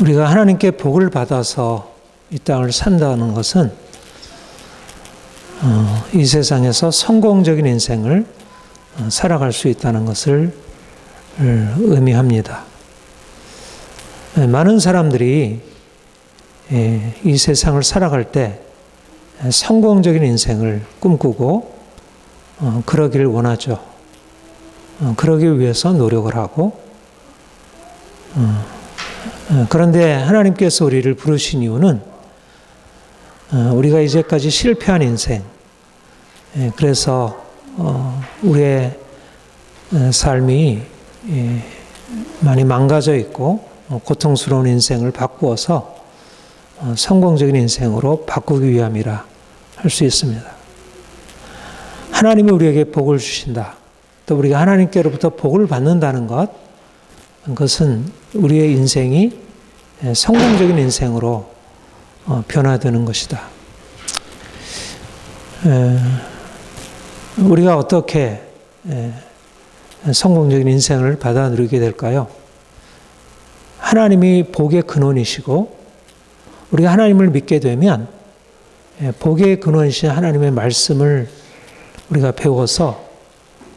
우리가 하나님께 복을 받아서 이 땅을 산다는 것은 이 세상에서 성공적인 인생을 살아갈 수 있다는 것을 의미합니다. 많은 사람들이 이 세상을 살아갈 때 성공적인 인생을 꿈꾸고 그러기를 원하죠. 그러기 위해서 노력을 하고 그런데 하나님께서 우리를 부르신 이유는 우리가 이제까지 실패한 인생, 그래서 우리의 삶이 많이 망가져 있고 고통스러운 인생을 바꾸어서 성공적인 인생으로 바꾸기 위함이라 할 수 있습니다. 하나님이 우리에게 복을 주신다. 또 우리가 하나님께로부터 복을 받는다는 것, 그것은 우리의 인생이 성공적인 인생으로 변화되는 것이다. 우리가 어떻게 성공적인 인생을 받아 누리게 될까요? 하나님이 복의 근원이시고 우리가 하나님을 믿게 되면 복의 근원이신 하나님의 말씀을 우리가 배워서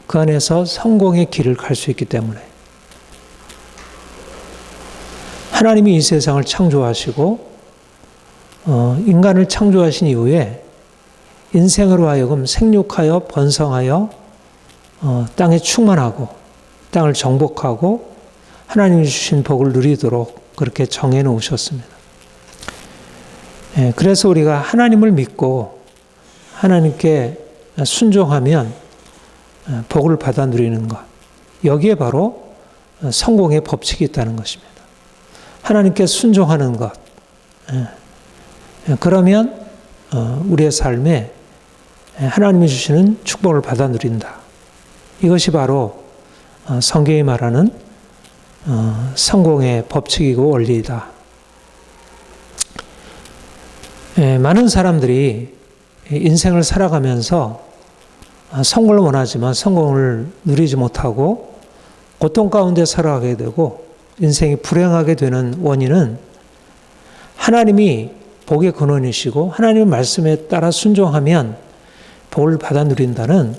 그 안에서 성공의 길을 갈 수 있기 때문에 하나님이 이 세상을 창조하시고 인간을 창조하신 이후에 인생으로 하여금 생육하여 번성하여 땅에 충만하고 땅을 정복하고 하나님이 주신 복을 누리도록 그렇게 정해 놓으셨습니다. 그래서 우리가 하나님을 믿고 하나님께 순종하면 복을 받아 누리는 것, 여기에 바로 성공의 법칙이 있다는 것입니다. 하나님께 순종하는 것, 그러면 우리의 삶에 하나님이 주시는 축복을 받아 누린다. 이것이 바로 성경이 말하는 성공의 법칙이고 원리이다. 많은 사람들이 인생을 살아가면서 성공을 원하지만 성공을 누리지 못하고 고통 가운데 살아가게 되고 인생이 불행하게 되는 원인은 하나님이 복의 근원이시고 하나님의 말씀에 따라 순종하면 복을 받아 누린다는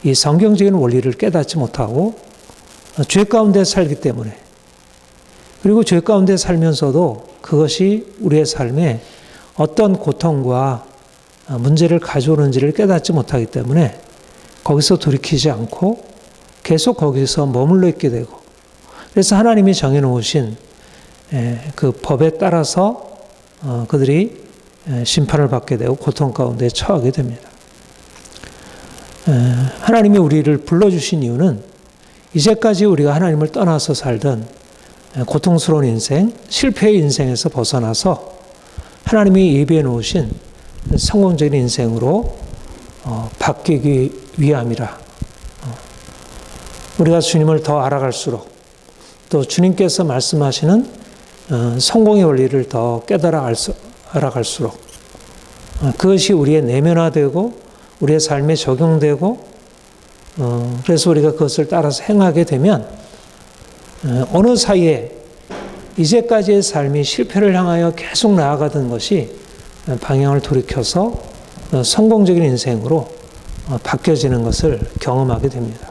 이 성경적인 원리를 깨닫지 못하고 죄 가운데 살기 때문에, 그리고 죄 가운데 살면서도 그것이 우리의 삶에 어떤 고통과 문제를 가져오는지를 깨닫지 못하기 때문에 거기서 돌이키지 않고 계속 거기서 머물러 있게 되고, 그래서 하나님이 정해놓으신 그 법에 따라서 그들이 심판을 받게 되고 고통 가운데 처하게 됩니다. 하나님이 우리를 불러주신 이유는 이제까지 우리가 하나님을 떠나서 살던 고통스러운 인생, 실패의 인생에서 벗어나서 하나님이 예비해 놓으신 성공적인 인생으로 바뀌기 위함이라. 우리가 주님을 더 알아갈수록 또 주님께서 말씀하시는 성공의 원리를 더 깨달아 알아갈수록 그것이 우리의 내면화되고 우리의 삶에 적용되고 그래서 우리가 그것을 따라서 행하게 되면 어느 사이에 이제까지의 삶이 실패를 향하여 계속 나아가던 것이 방향을 돌이켜서 성공적인 인생으로 바뀌어지는 것을 경험하게 됩니다.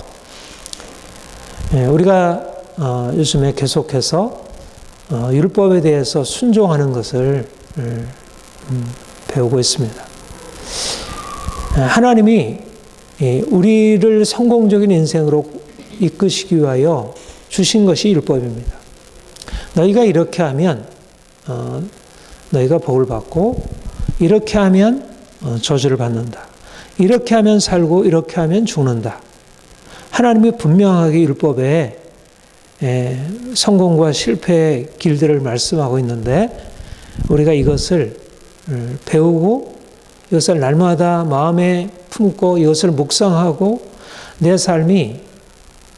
우리가 요즘에 계속해서 율법에 대해서 순종하는 것을 배우고 있습니다. 하나님이 우리를 성공적인 인생으로 이끄시기 위하여 주신 것이 율법입니다. 너희가 이렇게 하면 너희가 복을 받고 이렇게 하면 저주를 받는다. 이렇게 하면 살고 이렇게 하면 죽는다. 하나님이 분명하게 율법에 성공과 실패의 길들을 말씀하고 있는데 우리가 이것을 배우고 이것을 날마다 마음에 품고 이것을 묵상하고 내 삶이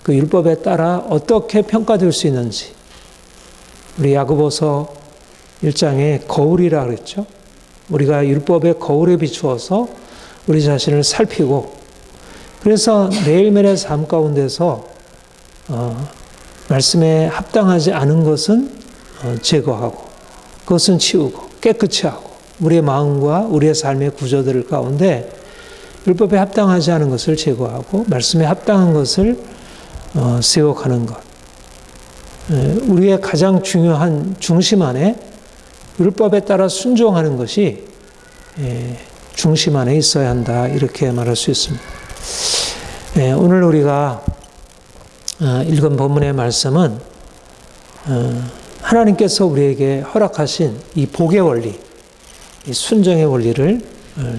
그 율법에 따라 어떻게 평가될 수 있는지, 우리 야고보서 1장에 거울이라 그랬죠. 우리가 율법의 거울에 비추어서 우리 자신을 살피고, 그래서 매일매일의 삶 가운데서 말씀에 합당하지 않은 것은 제거하고 그것은 치우고 깨끗이 하고 우리의 마음과 우리의 삶의 구조들 가운데 율법에 합당하지 않은 것을 제거하고 말씀에 합당한 것을 세워가는 것. 우리의 가장 중요한 중심 안에 율법에 따라 순종하는 것이 중심 안에 있어야 한다. 이렇게 말할 수 있습니다. 오늘 우리가 읽은 본문의 말씀은 하나님께서 우리에게 허락하신 이 복의 원리, 이 순종의 원리를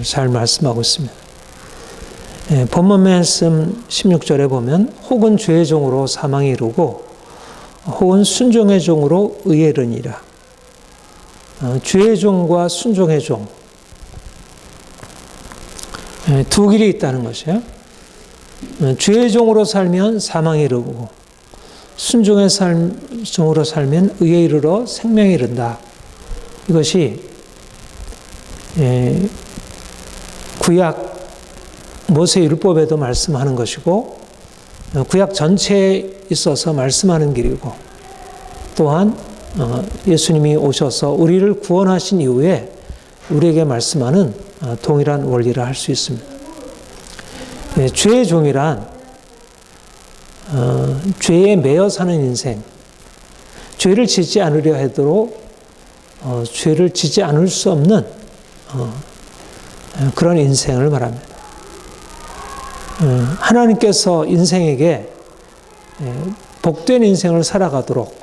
잘 말씀하고 있습니다. 본문 말씀 16절에 보면 혹은 죄의 종으로 사망에 이르고 혹은 순종의 종으로 의에 이르니라. 죄의 종과 순종의 종 두 길이 있다는 것이에요. 죄의 종으로 살면 사망에 이르고 순종의 종으로 살면 의에 이르러 생명에 이른다. 이것이 구약 모세 율법에도 말씀하는 것이고 구약 전체에 있어서 말씀하는 길이고 또한 예수님이 오셔서 우리를 구원하신 이후에 우리에게 말씀하는 동일한 원리를 할 수 있습니다. 죄의 종이란 죄에 매여 사는 인생, 죄를 짓지 않으려 해도 죄를 짓지 않을 수 없는 그런 인생을 말합니다. 하나님께서 인생에게 복된 인생을 살아가도록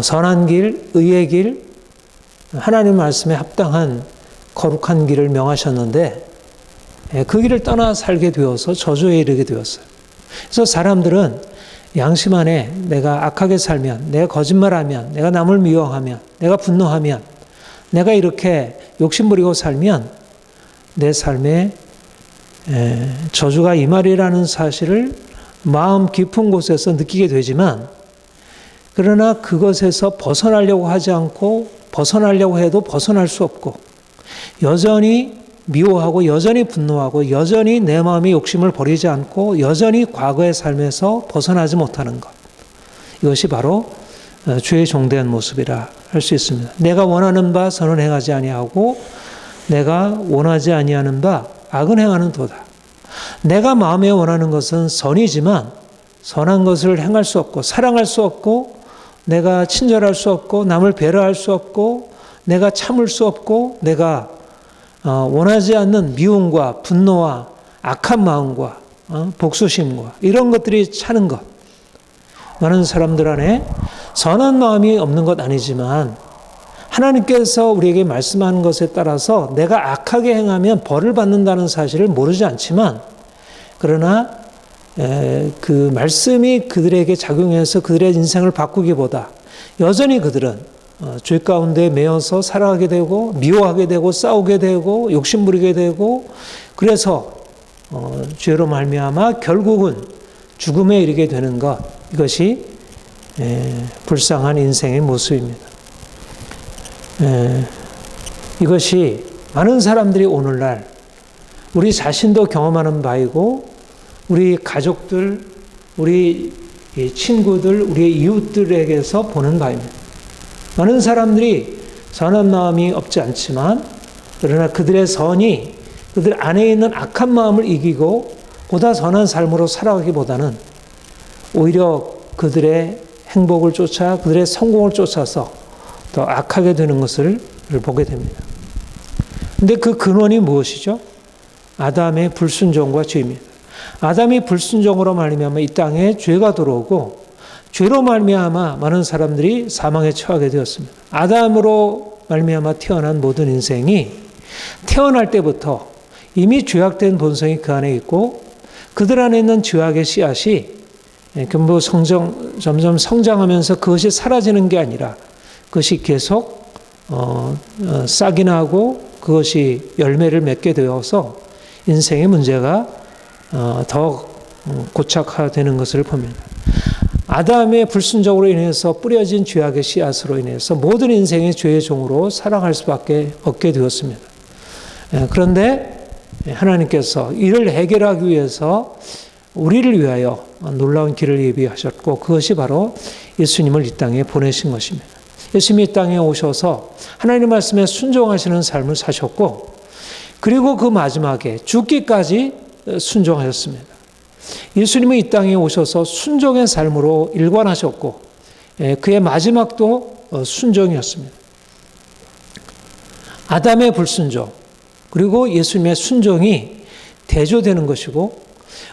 선한 길, 의의 길, 하나님 말씀에 합당한 거룩한 길을 명하셨는데 그 길을 떠나 살게 되어서 저주에 이르게 되었어요. 그래서 사람들은 양심 안에 내가 악하게 살면, 내가 거짓말하면, 내가 남을 미워하면, 내가 분노하면, 내가 이렇게 욕심부리고 살면 내 삶에 저주가 임하리라는 사실을 마음 깊은 곳에서 느끼게 되지만 그러나 그것에서 벗어나려고 하지 않고 벗어나려고 해도 벗어날 수 없고 여전히 미워하고 여전히 분노하고 여전히 내 마음의 욕심을 버리지 않고 여전히 과거의 삶에서 벗어나지 못하는 것. 이것이 바로 죄의 종된 모습이라 할 수 있습니다. 내가 원하는 바 선은 행하지 아니하고 내가 원하지 아니하는 바 악은 행하는 도다. 내가 마음에 원하는 것은 선이지만 선한 것을 행할 수 없고 사랑할 수 없고 내가 친절할 수 없고 남을 배려할 수 없고 내가 참을 수 없고 내가 원하지 않는 미움과 분노와 악한 마음과 복수심과 이런 것들이 차는 것. 많은 사람들 안에 선한 마음이 없는 것 아니지만 하나님께서 우리에게 말씀하는 것에 따라서 내가 악하게 행하면 벌을 받는다는 사실을 모르지 않지만 그러나 그 말씀이 그들에게 작용해서 그들의 인생을 바꾸기보다 여전히 그들은 죄 가운데 매여서 살아가게 되고 미워하게 되고 싸우게 되고 욕심부리게 되고 그래서 죄로 말미암아 결국은 죽음에 이르게 되는 것. 이것이 불쌍한 인생의 모습입니다. 이것이 많은 사람들이 오늘날 우리 자신도 경험하는 바이고 우리 가족들, 우리 친구들, 우리 이웃들에게서 보는 바입니다. 많은 사람들이 선한 마음이 없지 않지만 그러나 그들의 선이 그들 안에 있는 악한 마음을 이기고 보다 선한 삶으로 살아가기보다는 오히려 그들의 행복을 쫓아 그들의 성공을 쫓아서 더 악하게 되는 것을 보게 됩니다. 그런데 그 근원이 무엇이죠? 아담의 불순종과 죄입니다. 아담이 불순종으로 말미암아 이 땅에 죄가 들어오고 죄로 말미암아 많은 사람들이 사망에 처하게 되었습니다. 아담으로 말미암아 태어난 모든 인생이 태어날 때부터 이미 죄악된 본성이 그 안에 있고 그들 안에 있는 죄악의 씨앗이 점점 성장하면서 그것이 사라지는 게 아니라 그것이 계속 싹이 나고 그것이 열매를 맺게 되어서 인생의 문제가 더 고착화되는 것을 봅니다. 아담의 불순종으로 인해서 뿌려진 죄악의 씨앗으로 인해서 모든 인생의 죄의 종으로 살아갈 수밖에 없게 되었습니다. 그런데 하나님께서 이를 해결하기 위해서 우리를 위하여 놀라운 길을 예비하셨고 그것이 바로 예수님을 이 땅에 보내신 것입니다. 예수님이 이 땅에 오셔서 하나님 말씀에 순종하시는 삶을 사셨고, 그리고 그 마지막에 죽기까지 순종하셨습니다. 예수님은 이 땅에 오셔서 순종의 삶으로 일관하셨고, 그의 마지막도 순종이었습니다. 아담의 불순종, 그리고 예수님의 순종이 대조되는 것이고,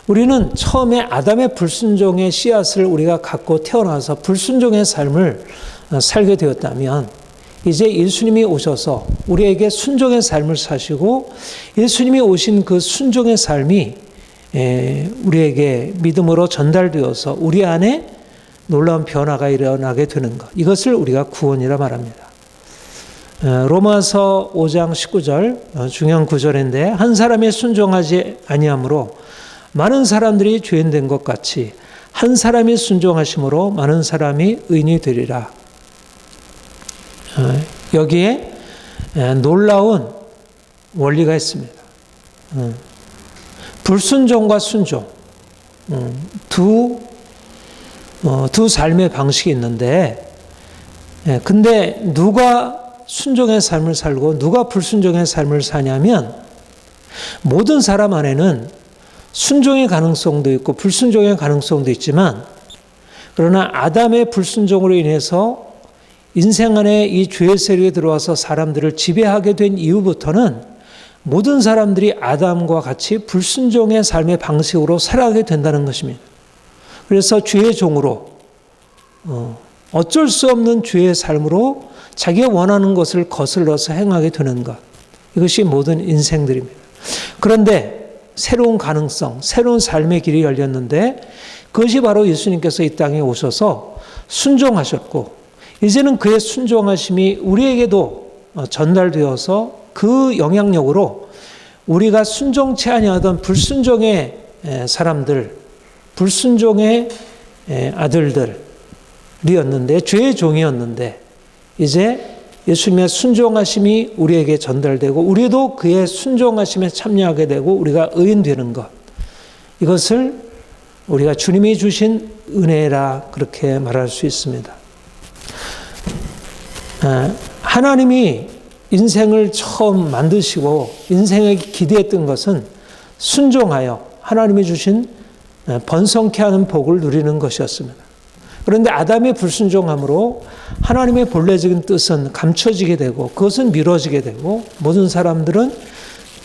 우리는 처음에 아담의 불순종의 씨앗을 우리가 갖고 태어나서 불순종의 삶을 살게 되었다면, 이제 예수님이 오셔서 우리에게 순종의 삶을 사시고, 예수님이 오신 그 순종의 삶이 우리에게 믿음으로 전달되어서 우리 안에 놀라운 변화가 일어나게 되는 것, 이것을 우리가 구원이라 말합니다. 로마서 5장 19절 중요한 구절인데, 한 사람이 순종하지 아니함으로 많은 사람들이 죄인 된 것 같이 한 사람이 순종하심으로 많은 사람이 의인이 되리라. 여기에 놀라운 원리가 있습니다. 불순종과 순종, 두 삶의 방식이 있는데, 근데 누가 순종의 삶을 살고 누가 불순종의 삶을 사냐면, 모든 사람 안에는 순종의 가능성도 있고 불순종의 가능성도 있지만, 그러나 아담의 불순종으로 인해서 인생 안에 이 죄의 세력이 들어와서 사람들을 지배하게 된 이후부터는 모든 사람들이 아담과 같이 불순종의 삶의 방식으로 살아가게 된다는 것입니다. 그래서 죄의 종으로, 어쩔 수 없는 죄의 삶으로 자기가 원하는 것을 거슬러서 행하게 되는 것, 이것이 모든 인생들입니다. 그런데 새로운 가능성, 새로운 삶의 길이 열렸는데, 그것이 바로 예수님께서 이 땅에 오셔서 순종하셨고, 이제는 그의 순종하심이 우리에게도 전달되어서 그 영향력으로 우리가 순종치 아니하던 불순종의 사람들, 불순종의 아들들이었는데, 죄의 종이었는데, 이제 예수님의 순종하심이 우리에게 전달되고 우리도 그의 순종하심에 참여하게 되고 우리가 의인 되는 것, 이것을 우리가 주님이 주신 은혜라 그렇게 말할 수 있습니다. 하나님이 인생을 처음 만드시고 인생에게 기대했던 것은 순종하여 하나님이 주신 번성케 하는 복을 누리는 것이었습니다. 그런데 아담의 불순종함으로 하나님의 본래적인 뜻은 감춰지게 되고 그것은 미뤄지게 되고 모든 사람들은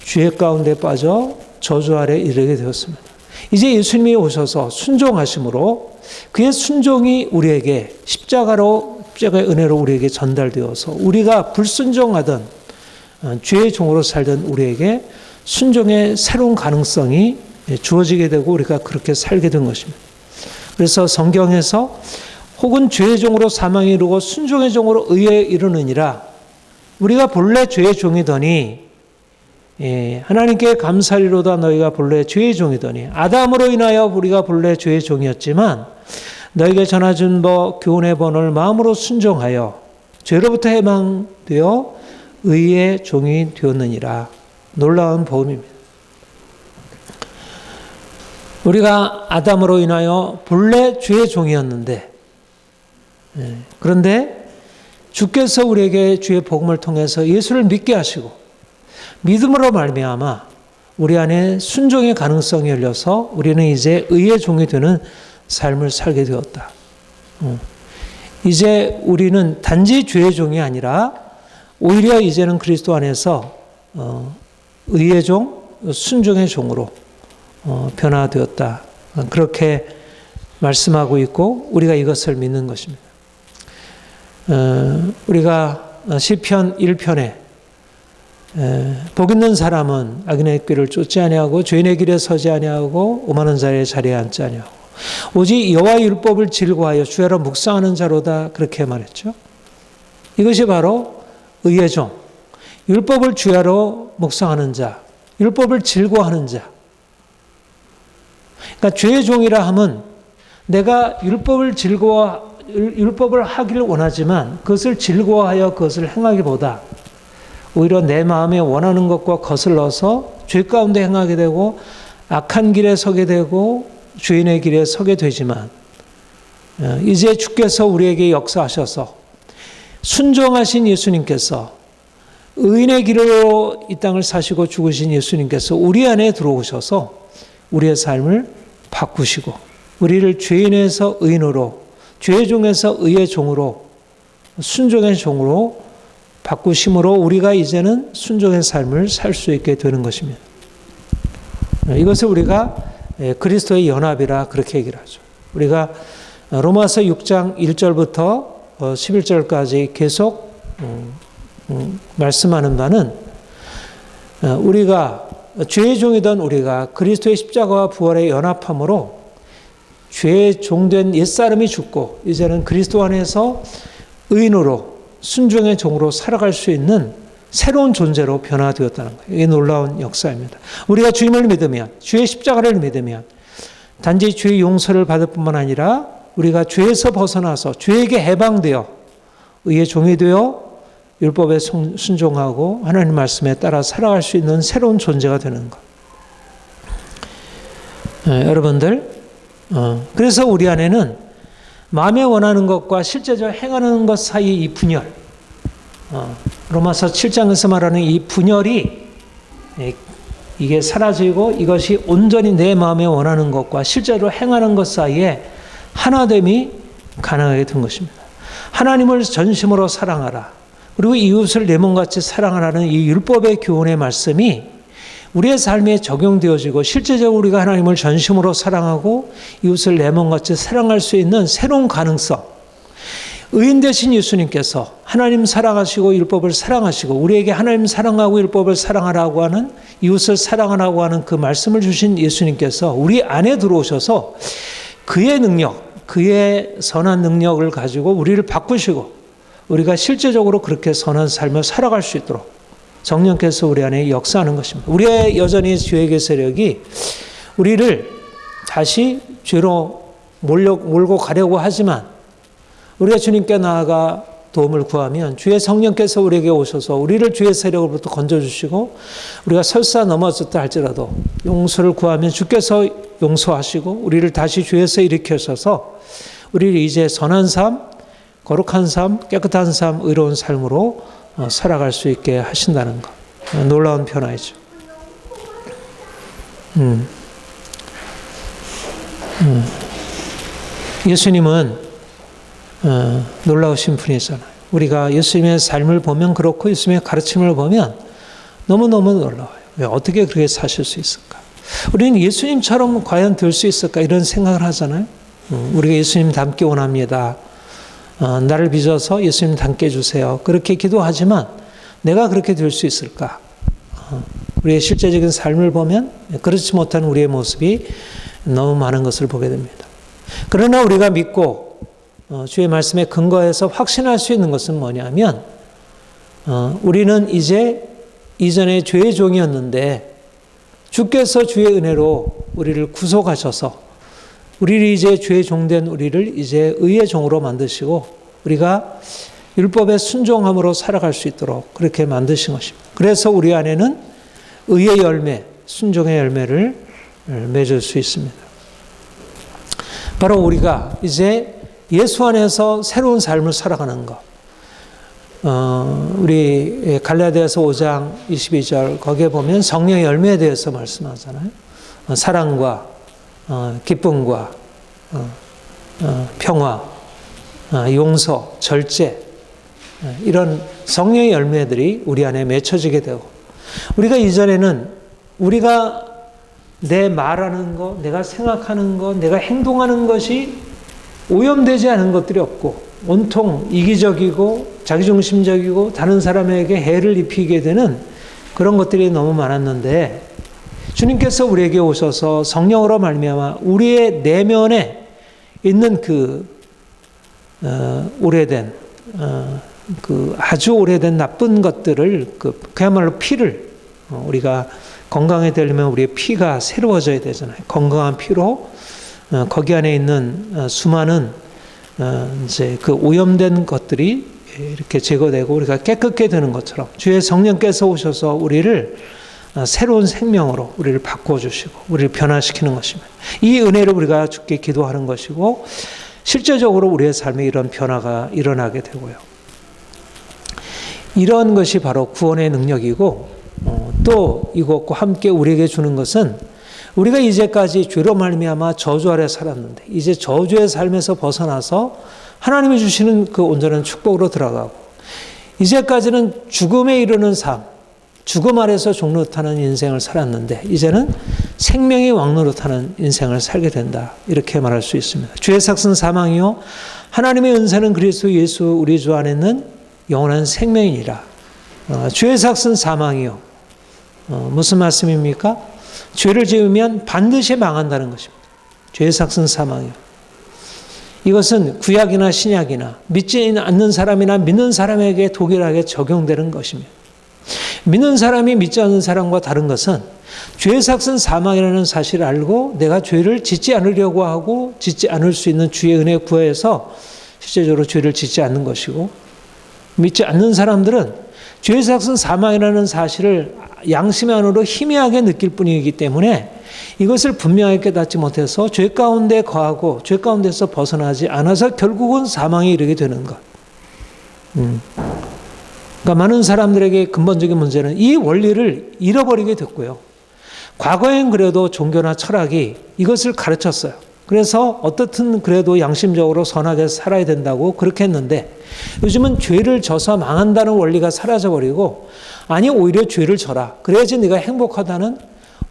죄 가운데 빠져 저주 아래 이르게 되었습니다. 이제 예수님이 오셔서 순종하심으로 그의 순종이 우리에게 십자가의 은혜로 우리에게 전달되어서 우리가 불순종하던 죄의 종으로 살던 우리에게 순종의 새로운 가능성이 주어지게 되고 우리가 그렇게 살게 된 것입니다. 그래서 성경에서 혹은 죄의 종으로 사망에 이르고 순종의 종으로 의에 이르느니라, 우리가 본래 죄의 종이더니 하나님께 감사리로다 너희가 본래 죄의 종이더니, 아담으로 인하여 우리가 본래 죄의 종이었지만 너희에게 전해준 교훈의 번호를 마음으로 순종하여 죄로부터 해방되어 의의 종이 되었느니라. 놀라운 복음입니다. 우리가 아담으로 인하여 본래 죄의 종이었는데, 그런데 주께서 우리에게 주의 복음을 통해서 예수를 믿게 하시고 믿음으로 말미암아 우리 안에 순종의 가능성이 열려서 우리는 이제 의의 종이 되는 삶을 살게 되었다. 이제 우리는 단지 죄의 종이 아니라 오히려 이제는 그리스도 안에서 의의 종, 순종의 종으로 변화되었다. 그렇게 말씀하고 있고 우리가 이것을 믿는 것입니다. 우리가 시편 1편에 복 있는 사람은 악인의 길을 쫓지 아니하고 죄인의 길에 서지 아니하고 오만한 자의 자리에 앉지 아니하고 오직 여호와의 율법을 즐거워하여 주야로 묵상하는 자로다, 그렇게 말했죠. 이것이 바로 의의 종, 율법을 주야로 묵상하는 자, 율법을 즐거워하는 자. 그러니까 죄의 종이라 함은 내가 율법을 하기를 원하지만 그것을 즐거워하여 그것을 행하기보다 오히려 내 마음에 원하는 것과 거슬러서 죄 가운데 행하게 되고 악한 길에 서게 되고 죄인의 길에 서게 되지만, 이제 주께서 우리에게 역사하셔서 순종하신 예수님께서 의인의 길로 이 땅을 사시고 죽으신 예수님께서 우리 안에 들어오셔서 우리의 삶을 바꾸시고 우리를 죄인에서 의인으로, 죄의 종에서 의의 종으로, 순종의 종으로 바꾸심으로 우리가 이제는 순종의 삶을 살 수 있게 되는 것입니다. 이것을 우리가 그리스도의 연합이라 그렇게 얘기를 하죠. 우리가 로마서 6장 1절부터 11절까지 계속 말씀하는 바는 우리가 죄의 종이던 우리가 그리스도의 십자가와 부활의 연합함으로 죄의 종된 옛사람이 죽고 이제는 그리스도 안에서 의인으로 순종의 종으로 살아갈 수 있는 새로운 존재로 변화되었다는 거예요. 이게 놀라운 역사입니다. 우리가 주님을 믿으면, 주의 십자가를 믿으면 단지 죄의 용서를 받을 뿐만 아니라 우리가 죄에서 벗어나서 죄에게 해방되어 의의 종이 되어 율법에 순종하고 하나님 말씀에 따라 살아갈 수 있는 새로운 존재가 되는 것. 여러분들, 그래서 우리 안에는 마음에 원하는 것과 실제적으로 행하는 것 사이 이 분열, 로마서 7장에서 말하는 이 분열이 이게 사라지고 이것이 온전히 내 마음에 원하는 것과 실제로 행하는 것 사이에 하나됨이 가능하게 된 것입니다. 하나님을 전심으로 사랑하라. 그리고 이웃을 내 몸같이 사랑하라는 이 율법의 교훈의 말씀이 우리의 삶에 적용되어지고 실제적으로 우리가 하나님을 전심으로 사랑하고 이웃을 내 몸같이 사랑할 수 있는 새로운 가능성. 의인 되신 예수님께서 하나님 사랑하시고 율법을 사랑하시고 우리에게 하나님 사랑하고 율법을 사랑하라고 하는 이웃을 사랑하라고 하는 그 말씀을 주신 예수님께서 우리 안에 들어오셔서 그의 능력, 그의 선한 능력을 가지고 우리를 바꾸시고 우리가 실제적으로 그렇게 선한 삶을 살아갈 수 있도록 성령께서 우리 안에 역사하는 것입니다. 우리의 여전히 죄의 세력이 우리를 다시 죄로 몰고 가려고 하지만 우리가 주님께 나아가 도움을 구하면 주의 성령께서 우리에게 오셔서 우리를 죄의 세력으로부터 건져주시고 우리가 설사 넘어졌다 할지라도 용서를 구하면 주께서 용서하시고 우리를 다시 죄에서 일으켜셔서 우리를 이제 선한 삶, 거룩한 삶, 깨끗한 삶, 의로운 삶으로 살아갈 수 있게 하신다는 것. 놀라운 변화이죠. 예수님은 놀라우신 분이잖아요. 우리가 예수님의 삶을 보면 그렇고 예수님의 가르침을 보면 너무너무 놀라워요. 왜 어떻게 그렇게 사실 수 있을까? 우리는 예수님처럼 과연 될 수 있을까? 이런 생각을 하잖아요. 우리가 예수님 닮기 원합니다. 나를 빚어서 예수님 닮게 해주세요. 그렇게 기도하지만 내가 그렇게 될 수 있을까? 우리의 실제적인 삶을 보면 그렇지 못한 우리의 모습이 너무 많은 것을 보게 됩니다. 그러나 우리가 믿고 주의 말씀에 근거해서 확신할 수 있는 것은 뭐냐면 우리는 이제 이전에 죄의 종이었는데 주께서 주의 은혜로 우리를 구속하셔서 우리를 이제 죄의 종된 우리를 이제 의의 종으로 만드시고 우리가 율법에 순종함으로 살아갈 수 있도록 그렇게 만드신 것입니다. 그래서 우리 안에는 의의 열매, 순종의 열매를 맺을 수 있습니다. 바로 우리가 이제 예수 안에서 새로운 삶을 살아가는 것. 우리 갈라디아서 5장 22절 거기에 보면 성령의 열매에 대해서 말씀하잖아요. 사랑과 기쁨과 평화, 용서, 절제 이런 성령의 열매들이 우리 안에 맺혀지게 되고 우리가 이전에는 우리가 내 말하는 것, 내가 생각하는 것, 내가 행동하는 것이 오염되지 않은 것들이 없고 온통 이기적이고 자기중심적이고 다른 사람에게 해를 입히게 되는 그런 것들이 너무 많았는데 주님께서 우리에게 오셔서 성령으로 말미암아 우리의 내면에 있는 그 오래된 그 아주 오래된 나쁜 것들을 그야말로 피를 우리가 건강에 되려면 우리의 피가 새로워져야 되잖아요. 건강한 피로 거기 안에 있는 수많은 이제 그 오염된 것들이 이렇게 제거되고 우리가 깨끗게 되는 것처럼 주의 성령께서 오셔서 우리를 새로운 생명으로 우리를 바꿔주시고 우리를 변화시키는 것입니다. 이 은혜를 우리가 주께 기도하는 것이고 실제적으로 우리의 삶에 이런 변화가 일어나게 되고요. 이런 것이 바로 구원의 능력이고 또 이것과 함께 우리에게 주는 것은 우리가 이제까지 죄로 말미암아 저주 아래 살았는데 이제 저주의 삶에서 벗어나서 하나님이 주시는 그 온전한 축복으로 들어가고 이제까지는 죽음에 이르는 삶, 죽음 아래서 종노릇하는 인생을 살았는데 이제는 생명의 왕노릇하는 인생을 살게 된다. 이렇게 말할 수 있습니다. 죄의 삭은 사망이요 하나님의 은사는 그리스도 예수 우리 주 안에 있는 영원한 생명이니라. 죄의 삭은 사망이요. 무슨 말씀입니까? 죄를 지으면 반드시 망한다는 것입니다. 죄의 삭은 사망이요. 이것은 구약이나 신약이나 믿지 않는 사람이나 믿는 사람에게 동일하게 적용되는 것입니다. 믿는 사람이 믿지 않는 사람과 다른 것은 죄의 삭은 사망이라는 사실을 알고 내가 죄를 짓지 않으려고 하고 짓지 않을 수 있는 주의 은혜에 구하여서 실제적으로 죄를 짓지 않는 것이고 믿지 않는 사람들은 죄의 삭은 사망이라는 사실을 양심 안으로 희미하게 느낄 뿐이기 때문에 이것을 분명하게 깨닫지 못해서 죄 가운데 거하고 죄 가운데서 벗어나지 않아서 결국은 사망에 이르게 되는 것. 그러니까 많은 사람들에게 근본적인 문제는 이 원리를 잃어버리게 됐고요. 과거엔 그래도 종교나 철학이 이것을 가르쳤어요. 그래서 어떻든 그래도 양심적으로 선하게 살아야 된다고 그렇게 했는데 요즘은 죄를 져서 망한다는 원리가 사라져버리고 아니 오히려 죄를 져라. 그래야지 네가 행복하다는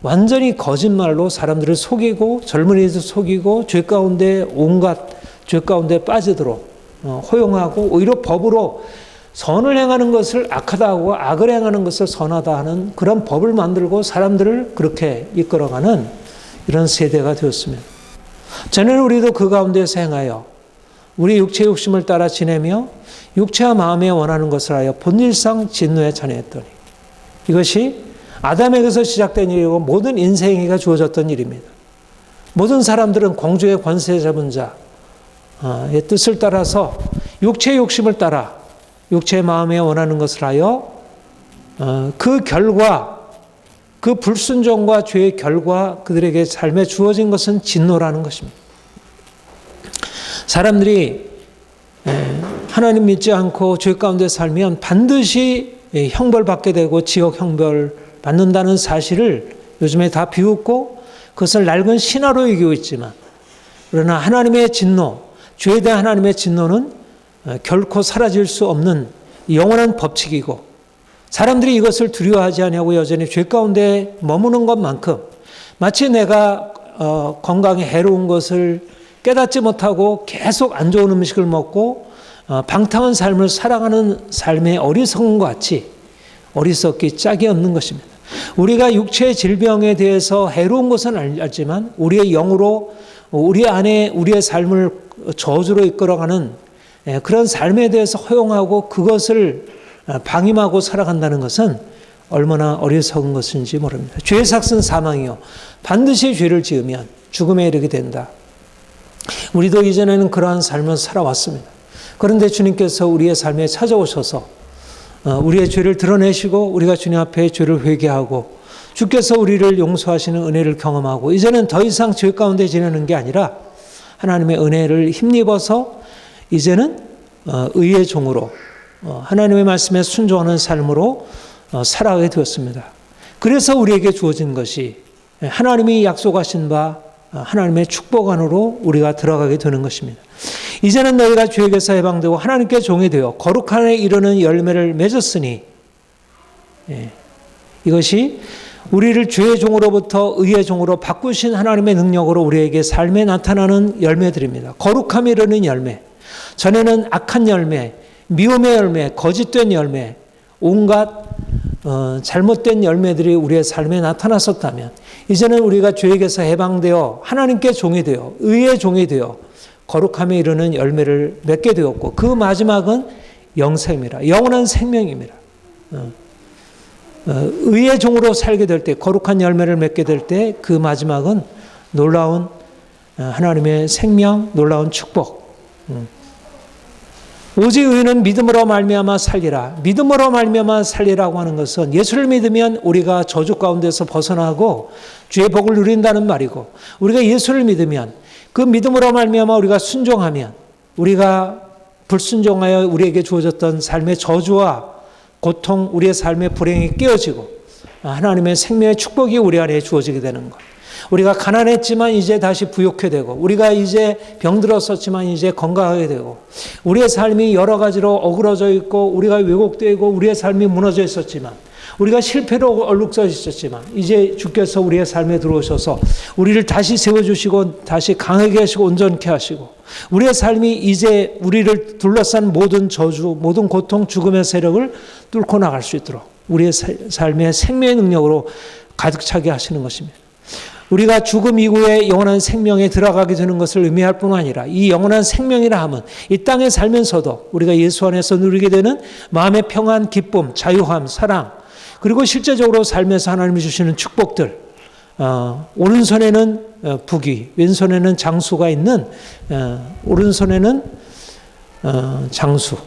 완전히 거짓말로 사람들을 속이고 젊은이들 속이고 죄 가운데 온갖 죄 가운데 빠지도록 허용하고 오히려 법으로 선을 행하는 것을 악하다 하고 악을 행하는 것을 선하다 하는 그런 법을 만들고 사람들을 그렇게 이끌어가는 이런 세대가 되었습니다. 전에는 우리도 그 가운데서 행하여 우리 육체의 욕심을 따라 지내며 육체와 마음에 원하는 것을 하여 본질상 진노에 자녀했더니 이것이 아담에게서 시작된 일이고 모든 인생에게 주어졌던 일입니다. 모든 사람들은 공중의 권세 잡은 자의 뜻을 따라서 육체의 욕심을 따라 육체의 마음에 원하는 것을 하여 그 결과 그 불순종과 죄의 결과 그들에게 삶에 주어진 것은 진노라는 것입니다. 사람들이 하나님 믿지 않고 죄 가운데 살면 반드시 형벌받게 되고 지옥 형벌 받는다는 사실을 요즘에 다 비웃고 그것을 낡은 신화로 여기고 있지만 그러나 하나님의 진노, 죄에 대한 하나님의 진노는 결코 사라질 수 없는 영원한 법칙이고 사람들이 이것을 두려워하지 않냐고 여전히 죄 가운데 머무는 것만큼 마치 내가 건강에 해로운 것을 깨닫지 못하고 계속 안 좋은 음식을 먹고 방탕한 삶을 살아가는 삶의 어리석음과 같이 어리석기 짝이 없는 것입니다. 우리가 육체의 질병에 대해서 해로운 것은 알지만 우리의 영으로 우리 안에 우리의 삶을 저주로 이끌어가는 그런 삶에 대해서 허용하고 그것을 방임하고 살아간다는 것은 얼마나 어리석은 것인지 모릅니다. 죄의 삭은 사망이요 반드시 죄를 지으면 죽음에 이르게 된다. 우리도 이전에는 그러한 삶을 살아왔습니다. 그런데 주님께서 우리의 삶에 찾아오셔서 우리의 죄를 드러내시고 우리가 주님 앞에 죄를 회개하고 주께서 우리를 용서하시는 은혜를 경험하고 이제는 더 이상 죄 가운데 지내는 게 아니라 하나님의 은혜를 힘입어서 이제는 의의 종으로 하나님의 말씀에 순종하는 삶으로 살아가게 되었습니다. 그래서 우리에게 주어진 것이 하나님이 약속하신 바 하나님의 축복 안으로 우리가 들어가게 되는 것입니다. 이제는 너희가 죄에게서 해방되고 하나님께 종이 되어 거룩함에 이르는 열매를 맺었으니 이것이 우리를 죄의 종으로부터 의의 종으로 바꾸신 하나님의 능력으로 우리에게 삶에 나타나는 열매들입니다. 거룩함에 이르는 열매, 전에는 악한 열매, 미움의 열매, 거짓된 열매, 온갖 잘못된 열매들이 우리의 삶에 나타났었다면 이제는 우리가 죄에게서 해방되어 하나님께 종이 되어 의의 종이 되어 거룩함에 이르는 열매를 맺게 되었고 그 마지막은 영생이라 영원한 생명입니다. 의의 종으로 살게 될 때 거룩한 열매를 맺게 될 때 그 마지막은 놀라운 하나님의 생명, 놀라운 축복. 오직 의인은 믿음으로 말미암아 살리라. 믿음으로 말미암아 살리라고 하는 것은 예수를 믿으면 우리가 저주 가운데서 벗어나고 주의 복을 누린다는 말이고 우리가 예수를 믿으면 그 믿음으로 말미암아 우리가 순종하면 우리가 불순종하여 우리에게 주어졌던 삶의 저주와 고통, 우리의 삶의 불행이 깨어지고 하나님의 생명의 축복이 우리 안에 주어지게 되는 것. 우리가 가난했지만 이제 다시 부욕해 되고, 우리가 이제 병들었었지만 이제 건강하게 되고, 우리의 삶이 여러 가지로 어그러져 있고 우리가 왜곡되고 우리의 삶이 무너져 있었지만, 우리가 실패로 얼룩져 있었지만 이제 주께서 우리의 삶에 들어오셔서 우리를 다시 세워주시고 다시 강하게 하시고 온전케 하시고, 우리의 삶이 이제 우리를 둘러싼 모든 저주, 모든 고통, 죽음의 세력을 뚫고 나갈 수 있도록 우리의 삶의 생명의 능력으로 가득 차게 하시는 것입니다. 우리가 죽음 이후에 영원한 생명에 들어가게 되는 것을 의미할 뿐 아니라, 이 영원한 생명이라 함은 이 땅에 살면서도 우리가 예수 안에서 누리게 되는 마음의 평안, 기쁨, 자유함, 사랑, 그리고 실제적으로 삶에서 하나님이 주시는 축복들, 오른손에는 부귀, 왼손에는 장수가 있는, 오른손에는 장수,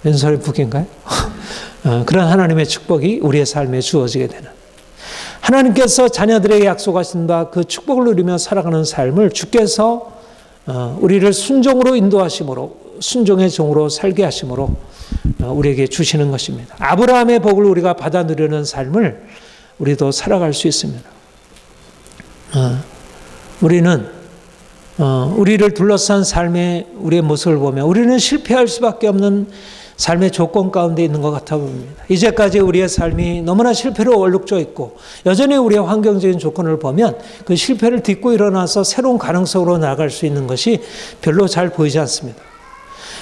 왼손에 부귀인가요? 그런 하나님의 축복이 우리의 삶에 주어지게 되는, 하나님께서 자녀들에게 약속하신 바 그 축복을 누리며 살아가는 삶을 주께서 우리를 순종으로 인도하심으로, 순종의 종으로 살게 하심으로 우리에게 주시는 것입니다. 아브라함의 복을 우리가 받아 누리는 삶을 우리도 살아갈 수 있습니다. 우리는 우리를 둘러싼 삶의 우리의 모습을 보면 우리는 실패할 수밖에 없는 삶의 조건 가운데 있는 것 같아 보입니다. 이제까지 우리의 삶이 너무나 실패로 얼룩져 있고, 여전히 우리의 환경적인 조건을 보면 그 실패를 딛고 일어나서 새로운 가능성으로 나아갈 수 있는 것이 별로 잘 보이지 않습니다.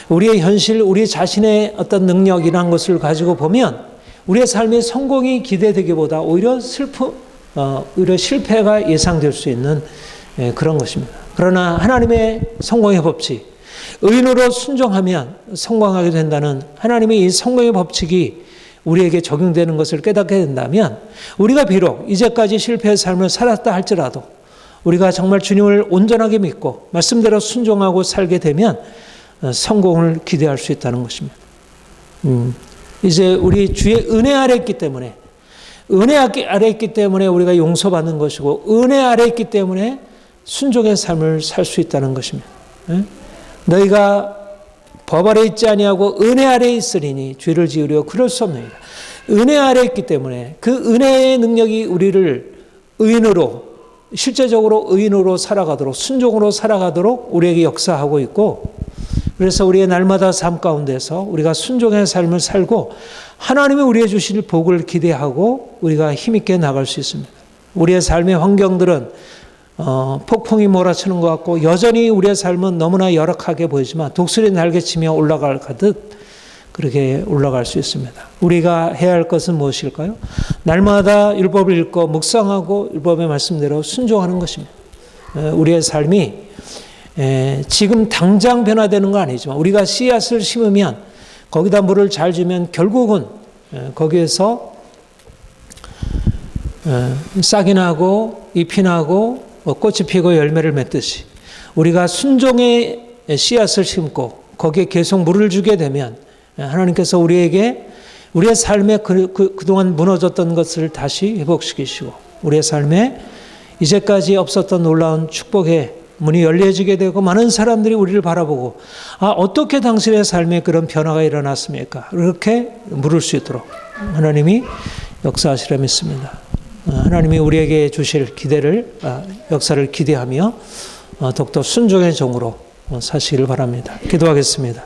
우리의 현실, 우리 자신의 어떤 능력이라는 것을 가지고 보면 우리의 삶의 성공이 기대되기보다 오히려 실패가 예상될 수 있는 그런 것입니다. 그러나 하나님의 성공의 법칙, 의인으로 순종하면 성공하게 된다는 하나님의 이 성공의 법칙이 우리에게 적용되는 것을 깨닫게 된다면, 우리가 비록 이제까지 실패의 삶을 살았다 할지라도 우리가 정말 주님을 온전하게 믿고 말씀대로 순종하고 살게 되면 성공을 기대할 수 있다는 것입니다. 이제 우리 주의 은혜 아래 있기 때문에, 은혜 아래 있기 때문에 우리가 용서받는 것이고, 은혜 아래 있기 때문에 순종의 삶을 살 수 있다는 것입니다. 너희가 법 아래 있지 아니하고 은혜 아래 있으리니 죄를 지으려 그럴 수 없느니라. 은혜 아래 있기 때문에 그 은혜의 능력이 우리를 의인으로, 실제적으로 의인으로 살아가도록, 순종으로 살아가도록 우리에게 역사하고 있고, 그래서 우리의 날마다 삶 가운데서 우리가 순종의 삶을 살고 하나님이 우리에게 주실 복을 기대하고 우리가 힘있게 나갈 수 있습니다. 우리의 삶의 환경들은 폭풍이 몰아치는 것 같고 여전히 우리의 삶은 너무나 열악하게 보이지만 독수리 날개치며 올라가듯 그렇게 올라갈 수 있습니다. 우리가 해야 할 것은 무엇일까요? 날마다 율법을 읽고 묵상하고 율법의 말씀대로 순종하는 것입니다. 우리의 삶이 지금 당장 변화되는 건 아니지만 우리가 씨앗을 심으면, 거기다 물을 잘 주면 결국은 거기에서 싹이 나고 잎이 나고 꽃이 피고 열매를 맺듯이 우리가 순종의 씨앗을 심고 거기에 계속 물을 주게 되면 하나님께서 우리에게 우리의 삶에 그동안 무너졌던 것을 다시 회복시키시고 우리의 삶에 이제까지 없었던 놀라운 축복의 문이 열려지게 되고, 많은 사람들이 우리를 바라보고 어떻게 당신의 삶에 그런 변화가 일어났습니까? 이렇게 물을 수 있도록 하나님이 역사하시려 믿습니다. 하나님이 우리에게 주실 역사를 기대하며 더욱더 순종의 종으로 사시기를 바랍니다. 기도하겠습니다.